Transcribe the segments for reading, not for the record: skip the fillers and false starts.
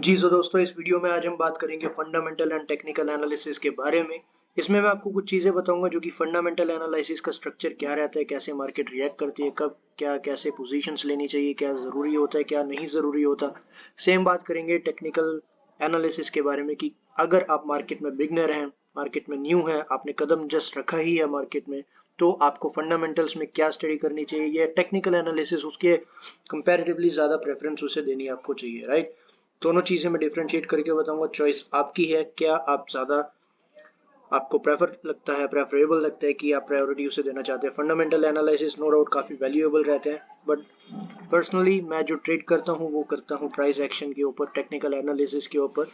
जी सो दोस्तों, इस वीडियो में आज हम बात करेंगे फंडामेंटल एंड टेक्निकल एनालिसिस के बारे में। इसमें मैं आपको कुछ चीज़ें बताऊंगा जो कि फंडामेंटल एनालिसिस का स्ट्रक्चर क्या रहता है, कैसे मार्केट रिएक्ट करती है, कब क्या कैसे पोजीशंस लेनी चाहिए, क्या ज़रूरी होता है क्या नहीं ज़रूरी होता। सेम बात करेंगे टेक्निकल एनालिसिस के बारे में कि अगर आप मार्केट में बिगनर हैं, मार्केट में न्यू है, आपने कदम जस्ट रखा ही है मार्केट में, तो आपको फंडामेंटल्स में क्या स्टडी करनी चाहिए या टेक्निकल एनालिसिस उसके कंपैरेटिवली ज़्यादा प्रेफरेंस उसे देनी आपको चाहिए, राइट। दोनों चीजें मैं डिफरेंशिएट करके बताऊंगा, चॉइस आपकी है। क्या आप ज्यादा आपको प्रेफरेबल लगता है कि आप प्रायोरिटी उसे देना चाहते हैं। फंडामेंटल एनालिसिस नो डाउट काफी वैल्यूएबल रहते हैं, बट पर्सनली मैं जो ट्रेड करता हूँ वो करता हूँ प्राइस एक्शन के ऊपर, टेक्निकल एनालिसिस के ऊपर।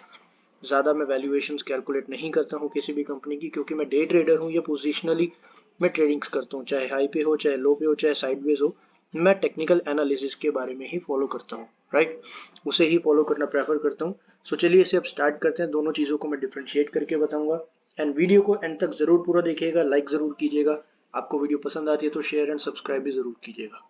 ज़्यादा मैं वैल्यूएशंस कैलकुलेट नहीं करता हूँ किसी भी कंपनी की, क्योंकि मैं डे ट्रेडर हूँ या पोजिशनली मैं ट्रेडिंग्स करता हूँ, चाहे हाई पे हो, चाहे लो पे हो, चाहे साइडवेज हो। मैं टेक्निकल एनालिसिस के बारे में ही फॉलो करता हूँ, राइट। उसे ही फॉलो करना प्रेफर करता हूँ। सो चलिए इसे अब स्टार्ट करते हैं। दोनों चीज़ों को मैं डिफ्रेंशिएट करके बताऊंगा एंड वीडियो को एंड तक ज़रूर पूरा देखिएगा, लाइक ज़रूर कीजिएगा। आपको वीडियो पसंद आती है तो शेयर एंड सब्सक्राइब भी ज़रूर कीजिएगा।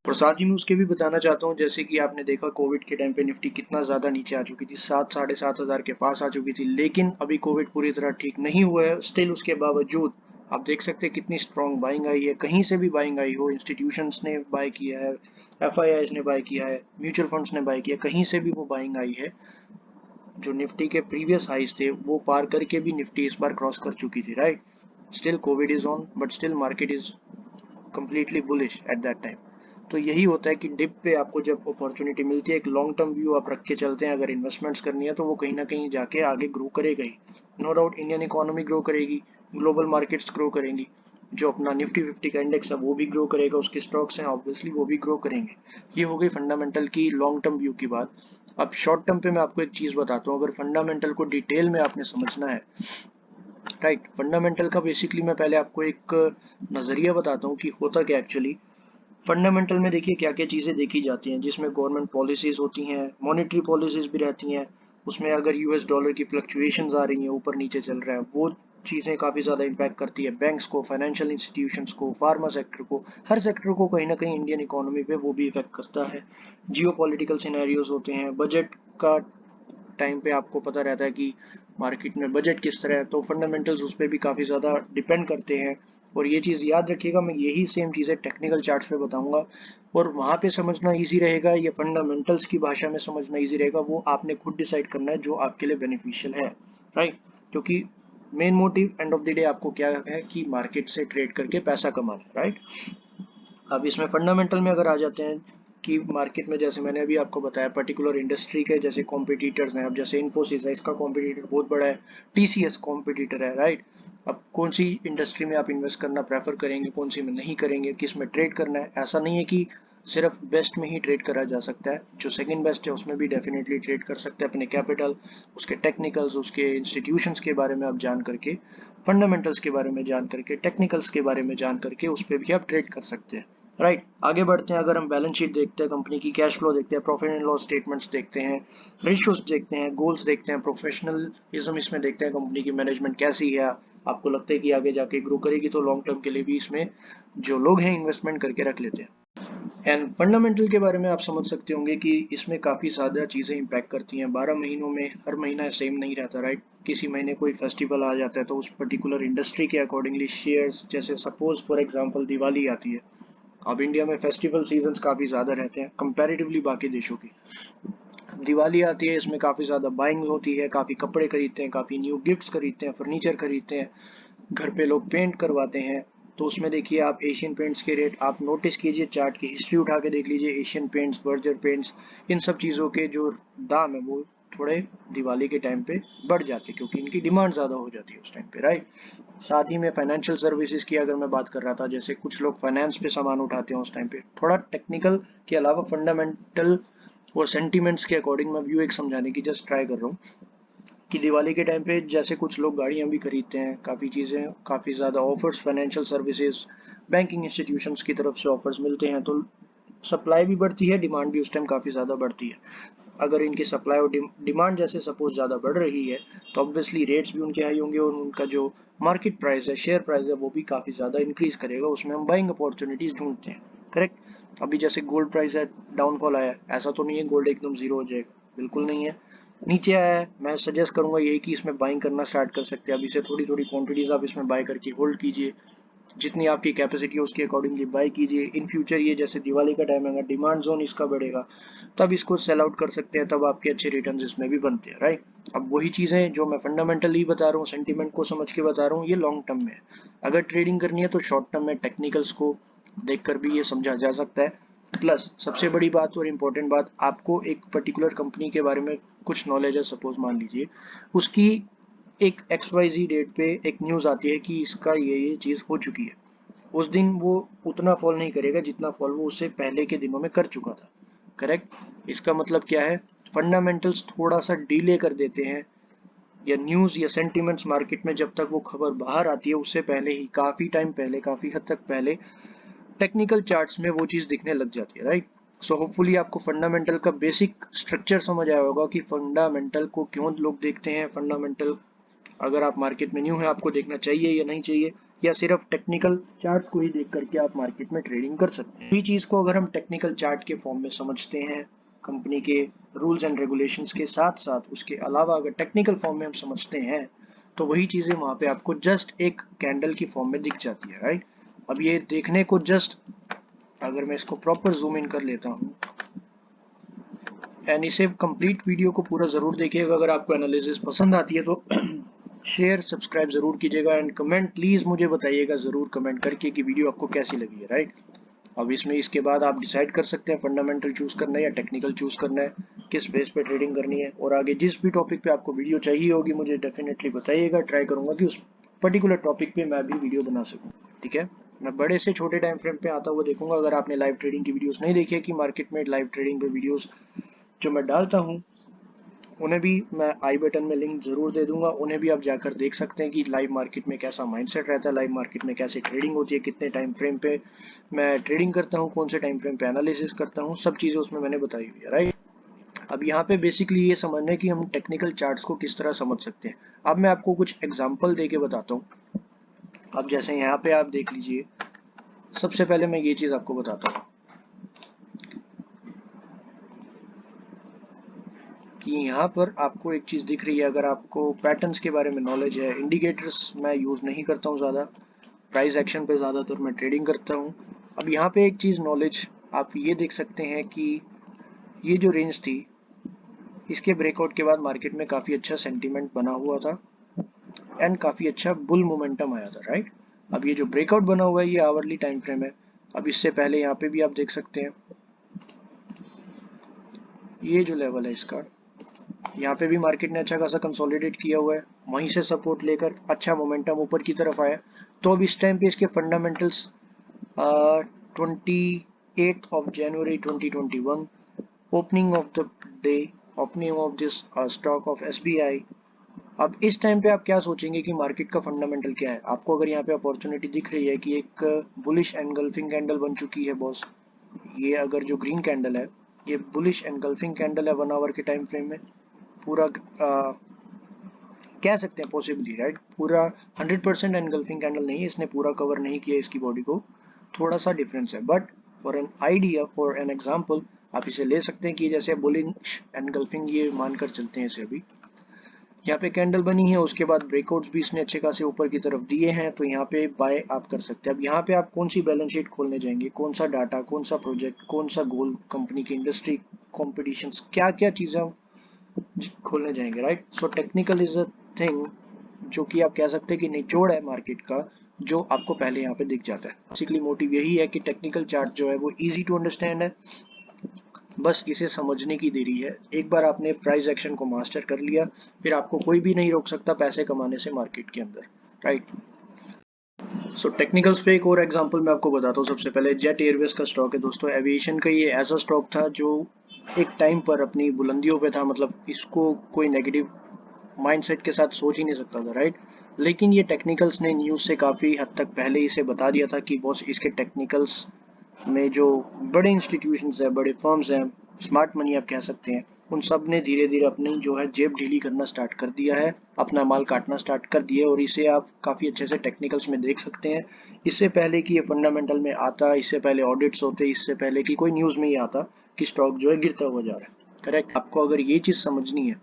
और साथ ही मैं उसके भी बताना चाहता हूँ, जैसे कि आपने देखा कोविड के टाइम पे निफ्टी कितना ज़्यादा नीचे आ चुकी थी, 7-7.5 हज़ार के पास आ चुकी थी, लेकिन अभी कोविड पूरी तरह ठीक नहीं हुआ है। स्टिल उसके बावजूद आप देख सकते हैं कितनी स्ट्रॉन्ग बाइंग आई है। कहीं से भी बाइंग आई हो, इंस्टीट्यूशंस ने बाय किया है, एफआईआईज ने बाय किया है, म्यूचुअल फंड्स ने बाय किया, कहीं से भी वो बाइंग आई है। जो निफ्टी के प्रीवियस हाइज थे वो पार करके भी निफ्टी इस बार क्रॉस कर चुकी थी, right. Still Covid is on, but still market is completely bullish at that time। तो यही होता है कि डिप पे आपको जब अपॉर्चुनिटी मिलती है, एक लॉन्ग टर्म व्यू आप रख के चलते हैं, अगर इन्वेस्टमेंट्स करनी है तो वो कहीं ना कहीं जाके आगे ग्रो करेगा ही। No doubt Indian economy grow करेगी, ग्लोबल मार्केट्स ग्रो करेंगी, जो अपना निफ्टी 50 का इंडेक्स है वो भी ग्रो करेगा, उसके स्टॉक्स हैं ऑब्वियसली वो भी ग्रो करेंगे। ये हो गई फंडामेंटल की लॉन्ग टर्म व्यू की बात। अब शॉर्ट टर्म पे मैं आपको एक चीज़ बताता हूँ, अगर फंडामेंटल को डिटेल में आपने समझना है, राइट। फंडामेंटल का बेसिकली मैं पहले आपको एक नज़रिया बताता हूँ कि होता क्या एक्चुअली। फंडामेंटल में देखिए क्या क्या चीज़ें देखी जाती हैं, जिसमें गवर्नमेंट पॉलिसीज़ होती हैं, मॉनेटरी पॉलिसीज़ भी रहती हैं। उसमें अगर यूएस डॉलर की फ्लक्चुएशंस आ रही हैं, ऊपर नीचे चल रहा है, वो चीज़ें काफ़ी ज़्यादा इम्पैक्ट करती है बैंक्स को, फाइनेंशियल इंस्टीट्यूशंस को, फार्मा सेक्टर को, हर सेक्टर को कहीं ना कहीं इंडियन इकोनॉमी पे वो भी इफेक्ट करता है। जियो पॉलिटिकल सिनेरियोज होते हैं, बजट का टाइम पे आपको पता रहता है कि मार्केट में बजट किस तरह है, तो फंडामेंटल्स उस पर भी काफ़ी ज़्यादा डिपेंड करते हैं। और ये चीज़ याद रखिएगा, मैं यही सेम चीज़ें टेक्निकल चार्ट्स पे बताऊंगा, और वहाँ पे समझना इजी रहेगा, ये फंडामेंटल्स की भाषा में समझना इजी रहेगा, वो आपने खुद डिसाइड करना है जो आपके लिए बेनिफिशियल है, राइट। क्योंकि main motive end of the day आपको क्या है कि मार्केट से ट्रेड करके पैसा कमाना, राइट। अब इसमें फंडामेंटल में अगर आ जाते हैं कि मार्केट में, जैसे मैंने अभी आपको बताया, पर्टिकुलर इंडस्ट्री के जैसे कॉम्पिटिटर्स हैं। अब जैसे इन्फोसिस है, इसका कॉम्पिटिटर बहुत बड़ा है, टीसीएस कॉम्पिटिटर है, राइट। अब कौन सी इंडस्ट्री में आप इन्वेस्ट करना प्रेफर करेंगे, कौन सी में नहीं करेंगे, किस में ट्रेड करना है। ऐसा नहीं है कि सिर्फ बेस्ट में ही ट्रेड करा जा सकता है, जो सेकंड बेस्ट है उसमें भी डेफिनेटली ट्रेड कर सकते हैं, अपने कैपिटल, उसके टेक्निकल्स, उसके इंस्टीट्यूशंस के बारे में आप जान करके, फंडामेंटल्स के बारे में जान करके, टेक्निकल्स के बारे में जान करके उस पर भी आप ट्रेड कर सकते हैं, राइट। आगे बढ़ते हैं, अगर हम बैलेंस शीट देखते हैं, कंपनी की कैश फ्लो देखते हैं, प्रॉफिट एंड लॉस स्टेटमेंट्स देखते हैं, रेशियोज देखते हैं, गोल्स देखते हैं, प्रोफेशनलिज्म इसमें देखते हैं, कंपनी की मैनेजमेंट कैसी है, आपको लगता है कि आगे जाके ग्रो करेगी, तो लॉन्ग टर्म के लिए भी इसमें जो लोग हैं इन्वेस्टमेंट करके रख लेते हैं। एंड फंडामेंटल के बारे में आप समझ सकते होंगे कि इसमें काफ़ी ज़्यादा चीज़ें इंपैक्ट करती हैं। 12 महीनों में हर महीना सेम नहीं रहता, राइट। किसी महीने कोई फेस्टिवल आ जाता है तो उस पर्टिकुलर इंडस्ट्री के अकॉर्डिंगली शेयर्स, जैसे सपोज फॉर एग्जांपल दिवाली आती है। अब इंडिया में फेस्टिवल सीजन्स काफ़ी ज़्यादा रहते हैं कंपैरेटिवली बाकी देशों की। दिवाली आती है, इसमें काफ़ी ज़्यादा बाइंग होती है, काफ़ी कपड़े खरीदते हैं, काफ़ी न्यू गिफ्ट्स खरीदते हैं, फर्नीचर खरीदते हैं, घर पे लोग पेंट करवाते हैं। तो उसमें देखिए आप एशियन पेंट्स के रेट आप नोटिस कीजिए, चार्ट की हिस्ट्री उठा के देख लीजिए, एशियन पेंट्स, बर्जर पेंट्स, इन सब चीज़ों के जो दाम है वो थोड़े दिवाली के टाइम पे बढ़ जाते हैं, क्योंकि इनकी डिमांड ज़्यादा हो जाती है उस टाइम पे, राइट। साथ ही में फाइनेंशियल सर्विसेज की अगर मैं बात कर रहा था, जैसे कुछ लोग फाइनेंस पे सामान उठाते हैं उस टाइम पे, थोड़ा टेक्निकल के अलावा फंडामेंटल और सेंटीमेंट्स के अकॉर्डिंग मैं व्यू एक समझाने की जस्ट ट्राई कर रहा हूँ कि दिवाली के टाइम पे जैसे कुछ लोग गाड़ियाँ भी खरीदते हैं, काफ़ी चीज़ें, काफ़ी ज़्यादा offers, financial services, banking institutions की तरफ से ऑफर्स मिलते हैं, तो सप्लाई भी बढ़ती है, डिमांड भी उस टाइम काफ़ी ज़्यादा बढ़ती है। अगर इनकी सप्लाई और डिमांड जैसे सपोज ज़्यादा बढ़ रही है, तो ऑब्वियसली रेट्स भी उनके हाई होंगे, और उनका जो मार्केट प्राइस है, शेयर प्राइस है, वो भी काफ़ी ज़्यादा इंक्रीज करेगा, उसमें हम बाइंग अपॉर्चुनिटीज़ ढूंढते हैं, करेक्ट। अभी जैसे गोल्ड प्राइस है, डाउनफॉल आया, ऐसा तो नहीं है गोल्ड एकदम जीरो हो जाएगा, बिल्कुल नहीं है। नीचे आया है, मैं सजेस्ट करूंगा यही कि इसमें बाइंग करना स्टार्ट कर सकते हैं। अब इसे थोड़ी थोड़ी क्वांटिटीज आप इसमें बाय करके होल्ड कीजिए, जितनी आपकी कैपेसिटी है उसके अकॉर्डिंगली बाय कीजिए। इन फ्यूचर ये जैसे दिवाली का टाइम आएगा, डिमांड जोन इसका बढ़ेगा, तब इसको सेल आउट कर सकते हैं, तब आपके अच्छे रिटर्न्स इसमें भी बनते हैं, राइट। अब वही चीज़ें जो मैं फंडामेंटली बता रहा हूँ, सेंटीमेंट को समझ के बता रहा हूँ, ये लॉन्ग टर्म में है। अगर ट्रेडिंग करनी है तो शॉर्ट टर्म में टेक्निकल्स को देखकर भी ये समझा जा सकता है। प्लस सबसे बड़ी बात और इम्पोर्टेंट बात, आपको एक पर्टिकुलर कंपनी के बारे में कुछ नॉलेज है, सपोज मान लीजिए उसकी एक XYZ डेट पे एक न्यूज़ आती है कि इसका ये चीज़ हो चुकी है, उस दिन वो उतना फॉल नहीं करेगा जितना फॉल वो उससे पहले के दिनों में कर चुका था, करेक्ट। इसका मतलब क्या है, फंडामेंटल्स थोड़ा सा डिले कर देते हैं, या न्यूज़ या सेंटिमेंट्स मार्केट में जब तक वो खबर बाहर आती है उससे पहले ही, काफ़ी टाइम पहले, काफ़ी हद तक पहले टेक्निकल चार्ट्स में वो चीज़ दिखने लग जाती है, राइट। सो होपफुली आपको फंडामेंटल का बेसिक स्ट्रक्चर समझ आया होगा कि फंडामेंटल को क्यों लोग देखते हैं, फंडामेंटल अगर आप मार्केट में न्यू है आपको देखना चाहिए या नहीं चाहिए, या सिर्फ टेक्निकल चार्ट को ही देख करके आप मार्केट में ट्रेडिंग कर सकते हैं। इसी चीज़ को अगर हम टेक्निकल चार्ट के फॉर्म में समझते हैं, कंपनी के रूल्स एंड रेगुलेशंस के साथ साथ उसके अलावा अगर टेक्निकल फॉर्म में हम समझते हैं, तो वही चीज़ें वहाँ पे आपको जस्ट एक कैंडल की फॉर्म में दिख जाती है, राइट। अब ये देखने को जस्ट, अगर मैं इसको प्रॉपर जूम इन कर लेता हूँ एंड इसे कंप्लीट वीडियो को पूरा ज़रूर देखिएगा, अगर आपको एनालिसिस पसंद आती है तो शेयर सब्सक्राइब ज़रूर कीजिएगा एंड कमेंट प्लीज़ मुझे बताइएगा ज़रूर कमेंट करके कि वीडियो आपको कैसी लगी है, राइट। अब इसमें इसके बाद आप डिसाइड कर सकते हैं फंडामेंटल चूज़ करना है या टेक्निकल चूज़ करना है, किस बेस पे ट्रेडिंग करनी है। और आगे जिस भी टॉपिक पे आपको वीडियो चाहिए होगी मुझे डेफिनेटली बताइएगा, ट्राई करूँगा कि उस पर्टिकुलर टॉपिक पे मैं भी वीडियो बना सकूँ, ठीक है। मैं बड़े से छोटे टाइम फ्रेम पे आता हुआ देखूंगा। अगर आपने लाइव ट्रेडिंग की वीडियोस नहीं देखी है कि मार्केट में लाइव ट्रेडिंग पे वीडियोस जो मैं डालता हूँ, उन्हें भी मैं आई बटन में लिंक ज़रूर दे दूंगा, उन्हें भी आप जाकर देख सकते हैं कि लाइव मार्केट में कैसा माइंडसेट रहता है, लाइव मार्केट में कैसे ट्रेडिंग होती है, कितने टाइम फ्रेम पे मैं ट्रेडिंग करता हूँ, कौन से टाइम फ्रेम पे एनालिसिस करता हूँ, सब चीज़ें उसमें मैंने बताई हुई है, राइट। अब यहाँ पे बेसिकली ये समझना है कि हम टेक्निकल चार्ट्स को किस तरह समझ सकते हैं। अब मैं आपको कुछ एग्जाम्पल दे के बताता हूँ। अब जैसे यहाँ पे आप देख लीजिए, सबसे पहले मैं ये चीज़ आपको बताता हूँ कि यहाँ पर आपको एक चीज़ दिख रही है। अगर आपको पैटर्न्स के बारे में नॉलेज है, इंडिकेटर्स मैं यूज़ नहीं करता हूँ ज़्यादा, प्राइस एक्शन पे ज़्यादातर मैं ट्रेडिंग करता हूँ। अब यहाँ पे एक चीज़ नॉलेज आप ये देख सकते हैं कि ये जो रेंज थी, इसके ब्रेकआउट के बाद मार्केट में काफ़ी अच्छा सेंटीमेंट बना हुआ था एंड काफ़ी अच्छा बुल मोमेंटम आया था, राइट। अब ये जो ब्रेकआउट बना हुआ है ये आवरली टाइम फ्रेम है। अब इससे पहले यहाँ पे भी आप देख सकते हैं ये जो लेवल है इसका, यहाँ पे भी मार्केट ने अच्छा खासा कंसोलिडेट किया हुआ है, वहीं से सपोर्ट लेकर अच्छा मोमेंटम ऊपर की तरफ आया। तो अब इस टाइम पे इसके fundamentals 28 January 2021 opening of the day, opening of this stock of SBI। अब इस टाइम पे आप क्या सोचेंगे कि मार्केट का फंडामेंटल क्या है। आपको अगर यहाँ पे अपॉर्चुनिटी दिख रही है कि एक बुलिश एनगल्फिंग कैंडल बन चुकी है बॉस, ये अगर जो ग्रीन कैंडल है ये बुलिश एनगल्फिंग कैंडल है 1 आवर के टाइम फ्रेम में, पूरा कह सकते हैं पॉसिबली, राइट। पूरा 100% एनगल्फिंग कैंडल नहीं है, इसने पूरा कवर नहीं किया इसकी बॉडी को, थोड़ा सा डिफरेंस है। But for an idea, for an example आप इसे ले सकते हैं कि जैसे बुलिश एनगल्फिंग ये मानकर चलते हैं इसे। अभी यहाँ पे कैंडल बनी है, उसके बाद ब्रेकआउट्स भी इसने अच्छे खासे ऊपर की तरफ दिए हैं, तो यहाँ पे बाय आप कर सकते हैं। अब यहाँ पे आप कौन सी बैलेंस शीट खोलने जाएंगे, कौन सा डाटा, कौन सा प्रोजेक्ट, कौन सा गोल, कंपनी की इंडस्ट्री, कॉम्पिटिशन, क्या क्या चीज़ें खोलने जाएंगे, right. So technical is a thing जो कि आप कह सकते हैं कि निचोड़ है मार्केट का, जो आपको पहले यहाँ पे दिख जाता है। बेसिकली मोटिव यही है कि टेक्निकल चार्ट जो है वो इजी टू अंडरस्टैंड है, बस इसे समझने की देरी है। एक बार आपने प्राइस एक्शन को मास्टर कर लिया, फिर आपको कोई भी नहीं रोक सकता पैसे कमाने से मार्केट के अंदर, राइट। सो टेक्निकल्स पे एक और एग्जांपल मैं आपको बताता हूँ। सबसे पहले जेट एयरवेज का स्टॉक है दोस्तों, एविएशन का ये ऐसा स्टॉक था जो एक टाइम पर अपनी बुलंदियों पे था, मतलब इसको कोई नेगेटिव माइंडसेट के साथ सोच ही नहीं सकता था, राइट। लेकिन ये टेक्निकल्स ने न्यूज़ से काफ़ी हद तक पहले इसे बता दिया था कि बॉस इसके टेक्निकल्स में जो बड़े इंस्टीट्यूशंस हैं, बड़े फर्म्स हैं, स्मार्ट मनी आप कह सकते हैं, उन सब ने धीरे धीरे अपनी जो है जेब ढीली करना स्टार्ट कर दिया है, अपना माल काटना स्टार्ट कर दिया है। और इसे आप काफ़ी अच्छे से टेक्निकल्स में देख सकते हैं। इससे पहले कि ये फंडामेंटल में आता, इससे पहले ऑडिट्स होते, इससे पहले कि कोई न्यूज़ में ही आता कि स्टॉक जो है गिरता हुआ जा रहा है, करेक्ट। आपको अगर ये चीज़ समझनी है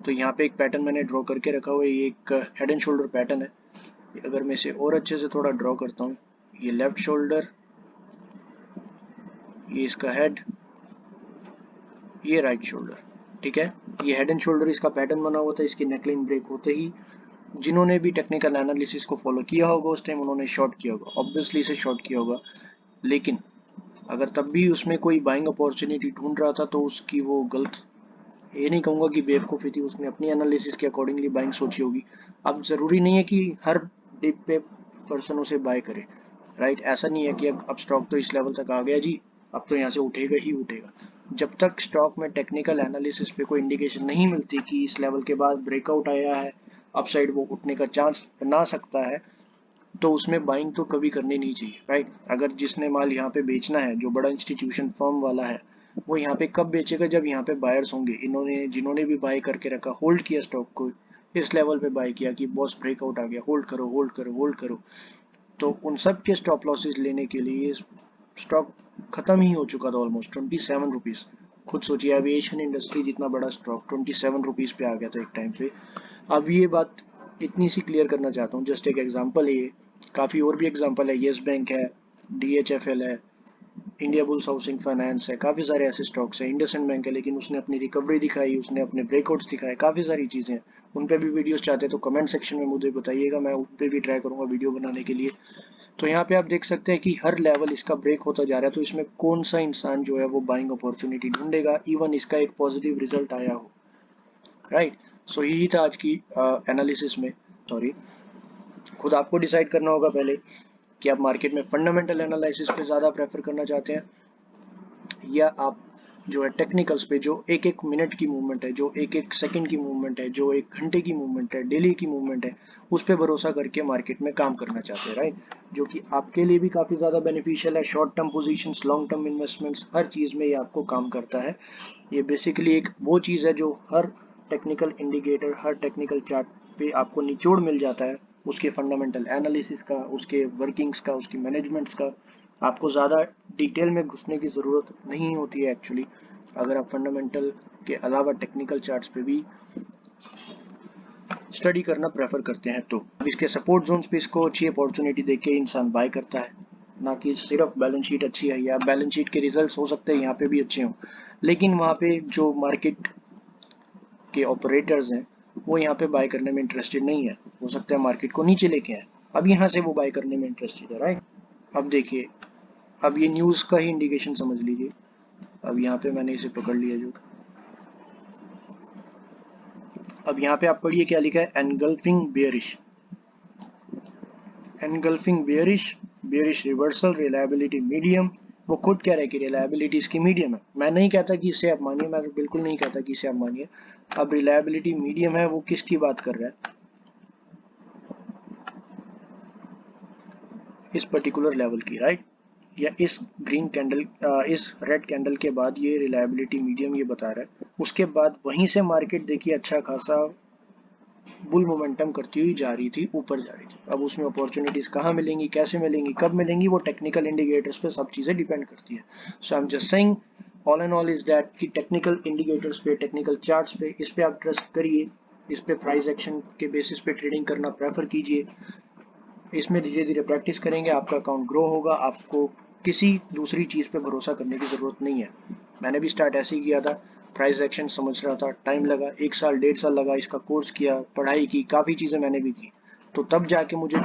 तो यहाँ पे एक पैटर्न मैंने ड्रॉ करके रखा हुआ है, ये एक हेड एंड शोल्डर पैटर्न है। अगर मैं इसे और अच्छे से थोड़ा ड्रॉ करता हूँ, ये लेफ्ट शोल्डर, ये इसका हेड, ये राइट शोल्डर, ठीक है। ये हेड एंड शोल्डर इसका पैटर्न बना हुआ था। इसकी नेकलाइन ब्रेक होते ही जिन्होंने भी टेक्निकल एनालिसिस को फॉलो किया होगा उस टाइम उन्होंने शॉर्ट किया होगा, ऑब्वियसली इसे शॉर्ट किया होगा। लेकिन अगर तब भी उसमें कोई बाइंग अपॉर्चुनिटी ढूंढ रहा था तो उसकी वो गलत, ये नहीं कहूँगा कि बेवकूफ़ी थी, उसने अपनी एनालिसिस के अकॉर्डिंगली बाइंग सोची होगी। अब ज़रूरी नहीं है कि हर डिप पे पर्सन उसे बाय करे, राइट। ऐसा नहीं है कि अब स्टॉक तो इस लेवल तक आ गया जी, अब तो यहाँ से उठेगा ही उठेगा। जब तक स्टॉक में टेक्निकल एनालिसिस पे कोई इंडिकेशन नहीं मिलती कि इस लेवल के बाद ब्रेकआउट आया है, अपसाइड वो उठने का चांस बना सकता है, तो उसमें बाइंग तो कभी करनी नहीं चाहिए, राइट। अगर जिसने माल यहाँ पे बेचना है, जो बड़ा इंस्टीट्यूशन फर्म वाला है, वो यहाँ पे कब बेचेगा, जब यहाँ पे बायर्स होंगे। इन्होंने जिन्होंने भी बाय करके रखा, होल्ड किया स्टॉक को, इस लेवल पे बाय किया कि बॉस ब्रेकआउट आ गया, होल्ड करो होल्ड करो होल्ड करो, तो उन सब के स्टॉप लॉसेस लेने के लिए स्टॉक खत्म ही हो चुका था ऑलमोस्ट 27 रुपीज़। खुद सोचिए, एविएशन इंडस्ट्री जितना बड़ा स्टॉक 27 रुपीज़ पे आ गया था एक टाइम पे। अब ये बात इतनी सी क्लियर करना चाहता हूँ, जस्ट एक एग्जांपल है ये, काफ़ी और भी एग्जांपल है, येस बैंक है, DHFL है, इंडिया बुल्स हाउसिंग फाइनेंस है, काफ़ी सारे ऐसे स्टॉक्स हैं, इंडसइंड बैंक है, लेकिन उसने अपनी रिकवरी दिखाई, उसने अपने ब्रेकआउट्स दिखाए, काफ़ी सारी चीज़ें हैं। उन पे भी वीडियोस चाहते हैं तो कमेंट सेक्शन में मुझे बताइएगा, मैं उन पे भी ट्राई करूँगा वीडियो बनाने के लिए। तो यहाँ पे आप देख सकते हैं कि हर लेवल इसका ब्रेक होता जा रहा है, तो इसमें कौन सा इंसान जो है वो बाइंग अपॉर्चुनिटी ढूंढेगा, इवन इसका एक पॉजिटिव रिजल्ट आया हो, राइट। सो यही था आज की एनालिसिस में। सॉरी, खुद आपको डिसाइड करना होगा पहले कि आप मार्केट में फंडामेंटल एनालिसिस पे ज़्यादा प्रेफर करना चाहते हैं या आप जो है टेक्निकल्स पे, जो एक एक मिनट की मूवमेंट है, जो एक एक सेकंड की मूवमेंट है, जो एक घंटे की मूवमेंट है, डेली की मूवमेंट है, उस पर भरोसा करके मार्केट में काम करना चाहते हैं, राइट। जो कि आपके लिए भी काफ़ी ज़्यादा बेनिफिशियल है। Short term positions, long term investments, हर चीज़ में ये आपको काम करता है। ये बेसिकली एक वो चीज़ है जो हर टेक्निकल इंडिकेटर, हर टेक्निकल चार्ट पे आपको निचोड़ मिल जाता है, उसके फंडामेंटल एनालिसिस का, उसके वर्किंग्स का, उसकी मैनेजमेंट्स का। आपको ज़्यादा डिटेल में घुसने की ज़रूरत नहीं होती है एक्चुअली, अगर आप फंडामेंटल के अलावा टेक्निकल चार्ट्स पे भी स्टडी करना प्रेफर करते हैं। तो इसके सपोर्ट जोन्स पे इसको अच्छी अपॉर्चुनिटी देख के इंसान बाय करता है, ना कि सिर्फ बैलेंस शीट अच्छी है या बैलेंस शीट के रिजल्ट्स हो सकते हैं यहाँ पे भी अच्छे हों, लेकिन वहाँ पे जो मार्केट के ऑपरेटर्स हैं वो यहाँ पे बाय करने में इंटरेस्टेड नहीं है। हो सकता है मार्केट को नीचे लेके आए, अब यहाँ से वो बाय करने में इंटरेस्टेड है, राइट। अब देखिए, अब ये न्यूज़ का ही इंडिकेशन समझ लीजिए। अब यहाँ पे मैंने इसे पकड़ लिया जो, अब यहाँ पे आप पढ़िए क्या लिखा है, engulfing bearish, engulfing bearish, bearish reversal, reliability medium. वो खुद कह रहा है कि रिलायबिलिटी इसकी मीडियम है। मैं नहीं कहता कि इसे आप मानिए, मैं बिल्कुल नहीं कहता कि इसे आप मानिए। अब रिलायबिलिटी मीडियम है, वो किसकी बात कर रहा है, इस पर्टिकुलर लेवल की, राइट। या इस ग्रीन कैंडल, इस रेड कैंडल के बाद ये रिलायबिलिटी मीडियम ये बता रहा है। उसके बाद वहीं से मार्केट देखिए अच्छा खासा बुल मोमेंटम करती हुई जा रही थी, ऊपर जा रही थी। अब उसमें अपॉर्चुनिटीज कहाँ मिलेंगी, कैसे मिलेंगी, कब मिलेंगी, वो टेक्निकल इंडिकेटर्स पे सब चीज़ें डिपेंड करती है। So I am just saying all and all is that कि टेक्निकल इंडिकेटर्स पे, टेक्निकल चार्ट्स पे, इस पे आप ट्रस्ट करिए, इस पे प्राइस एक्शन के बेसिस पे ट्रेडिंग करना प्रेफर कीजिए। इसमें धीरे धीरे प्रैक्टिस करेंगे, आपका अकाउंट ग्रो होगा, आपको किसी दूसरी चीज़ पे भरोसा करने की ज़रूरत नहीं है। मैंने भी स्टार्ट ऐसे ही किया था, प्राइस एक्शन समझ रहा था, टाइम लगा, 1 साल 1.5 साल लगा, इसका कोर्स किया, पढ़ाई की, काफ़ी चीज़ें मैंने भी की, तो तब जाके मुझे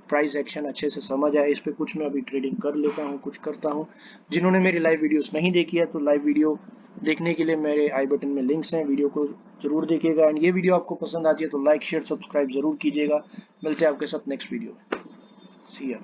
प्राइस एक्शन अच्छे से समझ आया। इस पे कुछ मैं अभी ट्रेडिंग कर लेता हूँ, कुछ करता हूँ। जिन्होंने मेरी लाइव वीडियोस नहीं देखी है तो लाइव वीडियो देखने के लिए मेरे आई बटन में लिंक्स हैं, वीडियो को जरूर देखिएगा। एंड ये वीडियो आपको पसंद आती है तो लाइक शेयर सब्सक्राइब जरूर कीजिएगा। मिलते हैं आपके साथ नेक्स्ट वीडियो में। सी या।